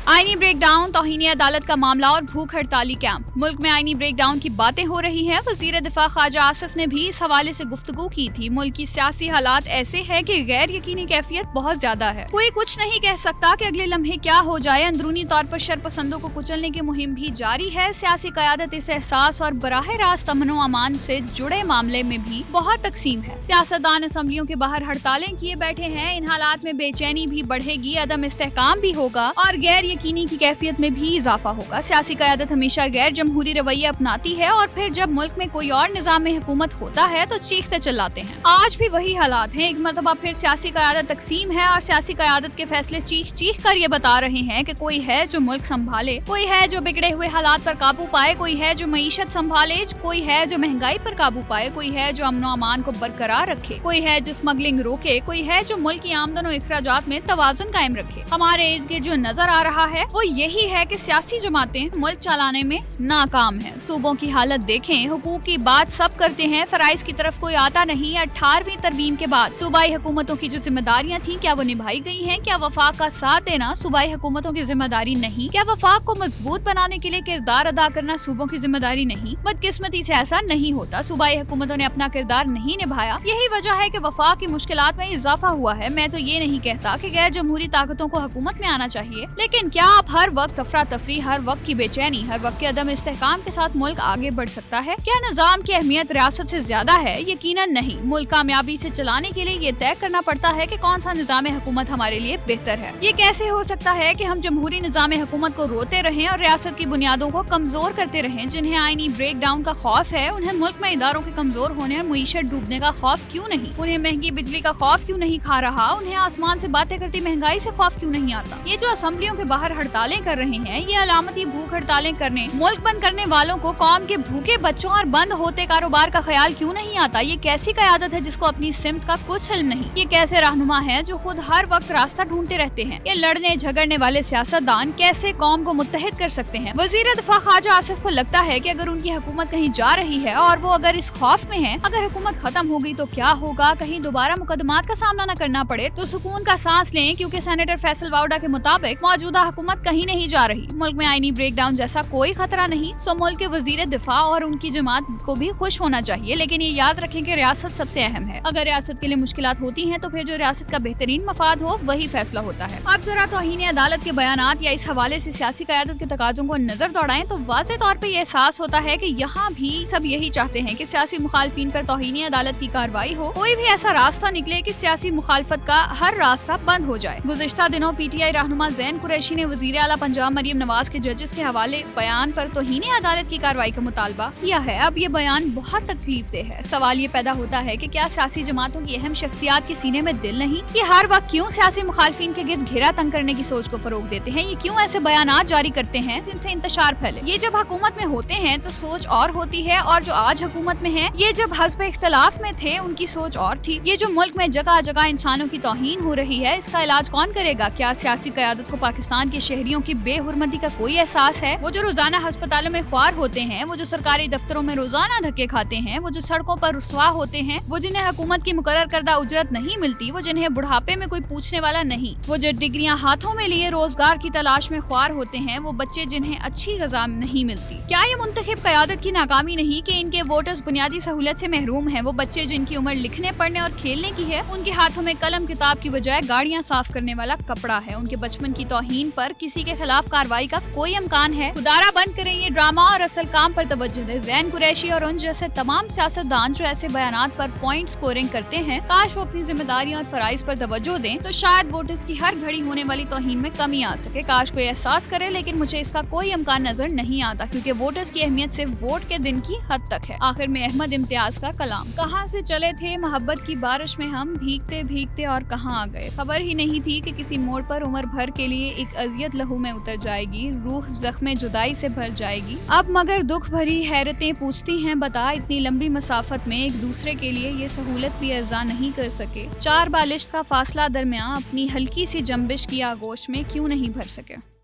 आईनी break down, तौहीन अदालत का मामला और भूख हड़ताली कैंप। मुल्क में आईनी ब्रेक डाउन की बातें हो रही हैं। वजीर दिफा ख्वाजा आसिफ ने भी इस हवाले से गुफ्तगू की थी। मुल्क की सियासी हालात ऐसे हैं कि गैर यकीनी कैफियत बहुत ज्यादा है। कोई कुछ नहीं कह सकता कि अगले लम्हे क्या हो जाए। अंदरूनी तौर पर शरपसंदों को कुचलने की मुहिम भी जारी है। सियासी क़यादत इस एहसास और बराह रास्त अमन व अमान से जुड़े मामले में भी बहुत तकसीम है। सियासतदान असम्बलियों के बाहर हड़तालें किए बैठे हैं। इन हालात में बेचैनी भी बढ़ेगी, अदम इस्तेहकाम भी होगा और गैर यकीनी की कैफियत में भी इजाफा होगा। सियासी क़यादत हमेशा गैर जमहूरी रवैया अपनाती है और फिर जब मुल्क में कोई और निज़ाम में हुकूमत होता है तो चीखते चिल्लाते हैं। आज भी वही हालात हैं। एक मरतबा फिर सियासी क़यादत तकसीम है और सियासी क़यादत के फैसले चीख चीख कर ये बता रहे हैं कि कोई है जो मुल्क संभाले, कोई है जो बिगड़े हुए हालात पर काबू पाए, कोई है जो मईशत संभाले, कोई है जो महंगाई पर काबू पाए, कोई है जो अमन अमान को बरकरार रखे, कोई है जो स्मगलिंग रोके, कोई है जो मुल्क की आमदन और इखराजात में तवाजुन कायम रखे। हमारे इर्द गिर्द जो नजर आ रहा है वो यही है कि सियासी जमातें मुल्क चलाने में नाकाम हैं। सूबों की हालत देखें, हुकूक की बात सब करते हैं, फराइज की तरफ कोई आता नहीं। 18वीं तरमीम के बाद सूबाई हुकूमतों की जो जिम्मेदारियां थी क्या वो निभाई गई हैं? क्या वफाक का साथ देना सूबाई हुकूमतों की जिम्मेदारी नहीं? क्या वफाक को मजबूत बनाने के लिए किरदार अदा करना सूबों की जिम्मेदारी नहीं? बदकिस्मती से ऐसा नहीं होता। सूबाई हुकूमतों ने अपना किरदार नहीं निभाया। यही वजह है कि वफाक की मुश्किलात में इजाफा हुआ है। मैं तो ये नहीं कहता कि गैर जमहूरी ताकतों को हुकूमत में आना चाहिए, लेकिन क्या आप हर वक्त अफरा तफरी, हर वक्त की बेचैनी, हर वक्त के अदम इस्तेहकाम के साथ मुल्क आगे बढ़ सकता है? क्या निजाम की अहमियत रियासत से ज्यादा है? यकीनन नहीं। मुल्क कामयाबी से चलाने के लिए ये तय करना पड़ता है कि कौन सा निजाम हुकूमत हमारे लिए बेहतर है। ये कैसे हो सकता है कि हम जमहूरी निजाम हुकूमत को रोते रहें और रियासत की बुनियादों को कमजोर करते रहें? जिन्हें आईनी ब्रेक डाउन का खौफ है, उन्हें मुल्क में इदारों के कमजोर होने और मुईशत डूबने का खौफ क्यों नहीं? उन्हें महंगी बिजली का खौफ क्यों नहीं खा रहा? उन्हें आसमान से बातें करती महंगाई से खौफ क्यों नहीं आता? ये जो असम्बलियों के बाहर हड़तालें कर रहे हैं, ये अलामती भूख हड़तालें करने, मुल्क बंद करने वालों को कौम के भूखे बच्चों और बंद होते कारोबार का ख्याल क्यों नहीं आता? ये कैसी क़यादत है जिसको अपनी सिमत का कुछ इल्म नहीं? ये कैसे रहनुमा है जो खुद हर वक्त रास्ता ढूंढते रहते हैं? ये लड़ने झगड़ने वाले सियासतदान कैसे कौम को मुत्तहिद कर सकते हैं? वजीर दिफा ख्वाजा आसिफ को लगता है कि अगर उनकी हुकूमत कहीं जा रही है और वो अगर इस खौफ में है, अगर हुकूमत खत्म हो गई तो क्या होगा, कहीं दोबारा मुकदमात का सामना न करना पड़े तो सुकून का सांस लें, क्योंकि सेनेटर फैसल वाउडा के मुताबिक मौजूदा हुकूमत कहीं नहीं जा रही। मुल्क में आईनी ब्रेक डाउन जैसा कोई खतरा नहीं। सो मुल्क के वजीर दिफा और उनकी जमात को भी खुश होना चाहिए, लेकिन ये याद रखें कि रियासत सबसे अहम है। अगर रियासत के लिए मुश्किलात होती हैं तो फिर जो रियासत का बेहतरीन मफाद हो वही फैसला होता है। अब जरा तौहीन अदालत के बयानात या इस हवाले से सियासी क़यादत के तकाज़ों को नजर दौड़ाएं तो वाज़ेह तौर पर यह एहसास होता है कि यहाँ भी सब यही चाहते हैं कि सियासी मुखालफिन पर तौहीन अदालत की कार्रवाई हो। कोई भी ऐसा रास्ता निकले कि सियासी मुखालफत का हर रास्ता बंद हो जाए। गुज़िश्ता दिनों PTI रहनुमा ज़ैन कुरैशी ने वज़ीर आला पंजाब मरियम नवाज के जजेस के हवाले बयान पर तौहीन अदालत की कार्रवाई का मुतालबा किया है। अब ये बयान बहुत तकलीफदेह है। सवाल ये पैदा होता है कि क्या सियासी जमातों की अहम शख्सियात के सीने में दिल नहीं? ये हर वक्त क्यों सियासी मुखालफिन के गिर्द घेरा तंग करने की सोच को फरोग देते हैं? ये क्यों ऐसे बयानात जारी करते हैं जिनसे इंतशार फैले? ये जब हुकूमत में होते हैं तो सोच और होती है, और जो आज हुकूमत में है, ये जब हस्ब इख्तलाफ में थे उनकी सोच और थी। ये जो मुल्क में जगह जगह इंसानों की तौहीन हो रही है, इसका इलाज कौन करेगा? क्या सियासी क़यादत को पाकिस्तान के शहरियों की बेहुरमती का कोई एहसास है? वो जो रोजाना अस्पतालों में ख्वार होते हैं, वो जो सरकारी दफ्तरों में रोजाना धक्के खाते हैं, वो जो सड़कों पर रुस्वा होते हैं, वो जिन्हें हुकूमत की मुकर्रर करदा उजरत नहीं मिलती, वो जिन्हें बुढ़ापे में कोई पूछने वाला नहीं, वो जो डिग्रियां हाथों में लिए रोजगार की तलाश में ख्वार होते हैं, वो बच्चे जिन्हें अच्छी ग़िज़ा नहीं मिलती। क्या ये मुंतखब क़यादत की नाकामी नहीं कि इनके वोटर्स बुनियादी सहूलत से महरूम हैं? वो बच्चे जिनकी उम्र लिखने पढ़ने और खेलने की है, उनके हाथों में कलम किताब की बजाय गाड़ियां साफ करने वाला कपड़ा है। उनके बचपन की तौहीन पर किसी के खिलाफ कार्रवाई का कोई इम्कान है? खुदारा बंद करें ये ड्रामा और असल काम पर तवज्जो दें। ज़ैन कुरैशी और उन जैसे तमाम सियासतदान जो ऐसे बयानात पर पॉइंट स्कोरिंग करते हैं, काश वो अपनी जिम्मेदारियां और फराइज पर तवज्जो दें तो शायद वोटर्स की हर घड़ी होने वाली तौहीन में कमी आ सके। काश कोई एहसास करे, लेकिन मुझे इसका कोई इम्कान नजर नहीं आता, क्योंकि वोटर्स की अहमियत सिर्फ वोट के दिन की हद तक है। आखिर में अहमद इम्तियाज का कलाम, कहाँ से चले थे मोहब्बत की बारिश में हम, भीगते भीगते और कहाँ आ गए। खबर ही नहीं थी कि किसी मोड़ पर उम्र भर के लिए एक अजियत लहू में उतर जाएगी, रूह जख्मे जुदाई से भर जाएगी। अब मगर दुख भरी हैरतें पूछती हैं, बता इतनी लंबी मसाफत में एक दूसरे के लिए ये सहूलत भी अर्जा नहीं कर सके। 4 बालिश का फासला दरमियान अपनी हल्की सी जंबिश की आगोश में क्यों नहीं भर सके।